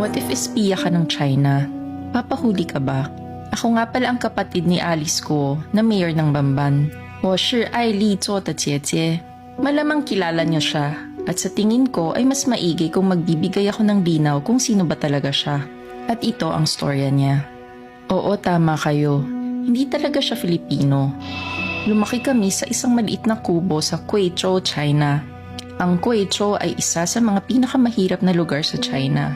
What if espiya ka ng China? Papahuli ka ba? Ako nga pala ang kapatid ni Alice ko na mayor ng Bamban. 我是爱丽做的姐姐. Malamang kilala niyo siya at sa tingin ko ay mas maigi kung magbibigay ako ng linaw kung sino ba talaga siya. At ito ang storya niya. Oo, tama kayo. Hindi talaga siya Filipino. Lumaki kami sa isang maliit na kubo sa Guizhou, China. Ang Guizhou ay isa sa mga pinakamahirap na lugar sa China.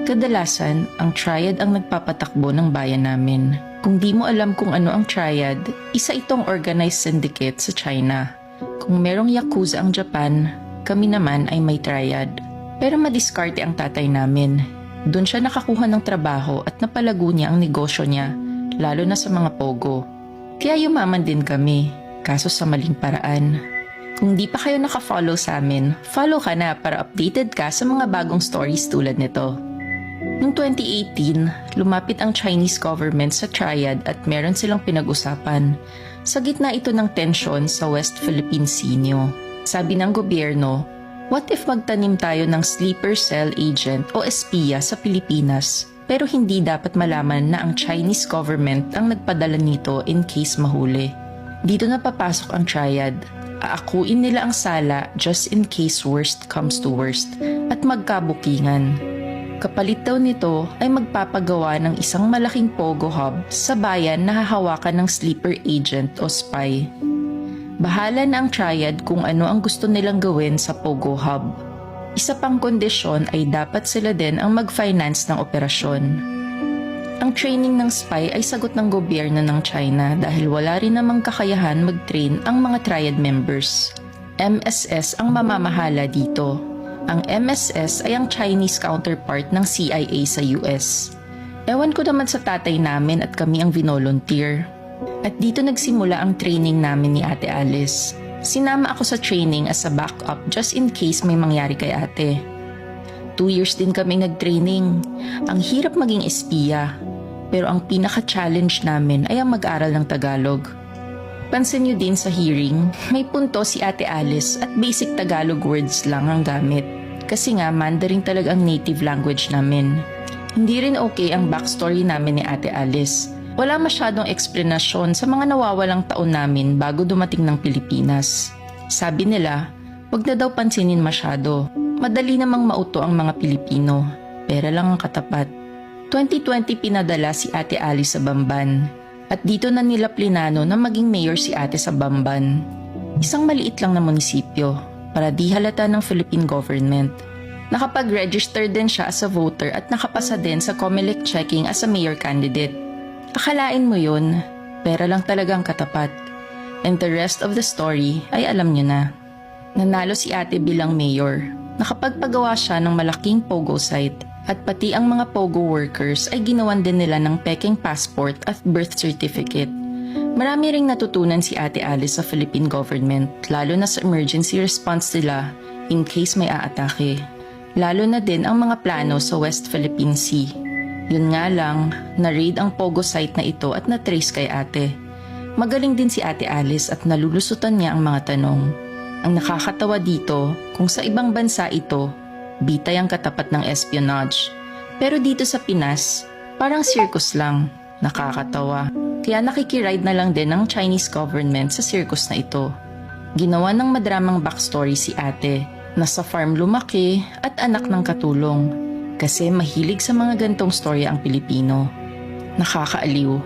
Kadalasan, ang triad ang nagpapatakbo ng bayan namin. Kung di mo alam kung ano ang triad, isa itong organized syndicate sa China. Kung merong yakuza ang Japan, kami naman ay may triad. Pero madiskarte ang tatay namin. Doon siya nakakuha ng trabaho at napalago niya ang negosyo niya, lalo na sa mga pogo. Kaya yumaman din kami, kaso sa maling paraan. Kung di pa kayo naka-follow sa amin, follow ka na para updated ka sa mga bagong stories tulad nito. Noong 2018, lumapit ang Chinese government sa triad at meron silang pinag-usapan. Sa gitna ito ng tensyon sa West Philippine Sea. Sabi ng gobyerno, what if magtanim tayo ng sleeper cell agent o espiya sa Pilipinas, pero hindi dapat malaman na ang Chinese government ang nagpadala nito in case mahuli. Dito na papasok ang triad. Aakuin nila ang sala just in case worst comes to worst at magkabukingan. Kapalit daw nito ay magpapagawa ng isang malaking pogo hub sa bayan na hahawakan ng sleeper agent o spy. Bahala na ang triad kung ano ang gusto nilang gawin sa pogo hub. Isa pang kondisyon ay dapat sila din ang mag-finance ng operasyon. Ang training ng spy ay sagot ng gobyerno ng China dahil wala rin namang kakayahan mag-train ang mga triad members. MSS ang mamamahala dito. Ang MSS ay ang Chinese counterpart ng CIA sa US. Ewan ko naman sa tatay namin at kami ang vinolunteer. At dito nagsimula ang training namin ni Ate Alice. Sinama ako sa training as a backup just in case may mangyari kay ate. 2 years din kaming nag-training. Ang hirap maging espiya. Pero ang pinaka-challenge namin ay ang mag-aral ng Tagalog. Pansin nyo din sa hearing, may punto si Ate Alice at basic Tagalog words lang ang gamit. Kasi nga Mandarin talaga ang native language namin. Hindi rin okay ang backstory namin ni Ate Alice. Wala masyadong eksplanasyon sa mga nawawalang taon namin bago dumating ng Pilipinas. Sabi nila, wag na daw pansinin masyado. Madali namang mauto ang mga Pilipino. Pera lang ang katapat. 2020 pinadala si Ate Alice sa Bamban. At dito na nila plinano na maging mayor si ate sa Bamban. Isang maliit lang na munisipyo para di halata ng Philippine government. Nakapag-register din siya as a voter at nakapasa din sa COMELEC checking as a mayor candidate. Akalain mo yun, pera lang talagang katapat. And the rest of the story ay alam niyo na. Nanalo si ate bilang mayor. Nakapagpagawa siya ng malaking pogo site. At pati ang mga pogo workers ay ginawan din nila ng peking passport at birth certificate. Marami ring natutunan si Ate Alice sa Philippine government, lalo na sa emergency response nila in case may aatake. Lalo na din ang mga plano sa West Philippine Sea. Yun nga lang, na-raid ang pogo site na ito at na-trace kay ate. Magaling din si Ate Alice at nalulusutan niya ang mga tanong. Ang nakakatawa dito, kung sa ibang bansa ito, bitay ang katapat ng espionage. Pero dito sa Pinas, parang circus lang. Nakakatawa. Kaya nakikiride na lang din ng Chinese government sa circus na ito. Ginawa ng madramang backstory si ate. Nasa farm lumaki at anak ng katulong. Kasi mahilig sa mga gantong storya ang Pilipino. Nakakaaliw.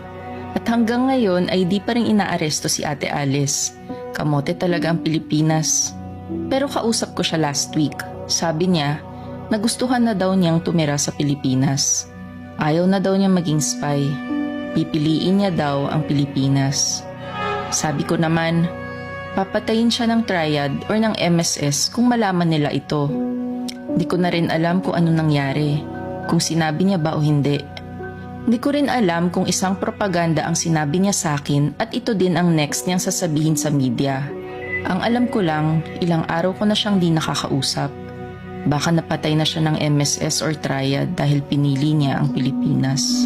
At hanggang ngayon ay di pa rin inaaresto si Ate Alice. Kamote talaga ang Pilipinas. Pero kausap ko siya last week. Sabi niya, nagustuhan na daw niyang tumira sa Pilipinas. Ayaw na daw niya maging spy. Pipiliin niya daw ang Pilipinas. Sabi ko naman, papatayin siya ng triad or ng MSS kung malaman nila ito. Di ko na rin alam kung ano nangyari, kung sinabi niya ba o hindi. Di ko rin alam kung isang propaganda ang sinabi niya sa akin at ito din ang next niyang sasabihin sa media. Ang alam ko lang, ilang araw ko na siyang di nakakausap. Baka napatay na siya ng MSS or triad dahil pinili niya ang Pilipinas.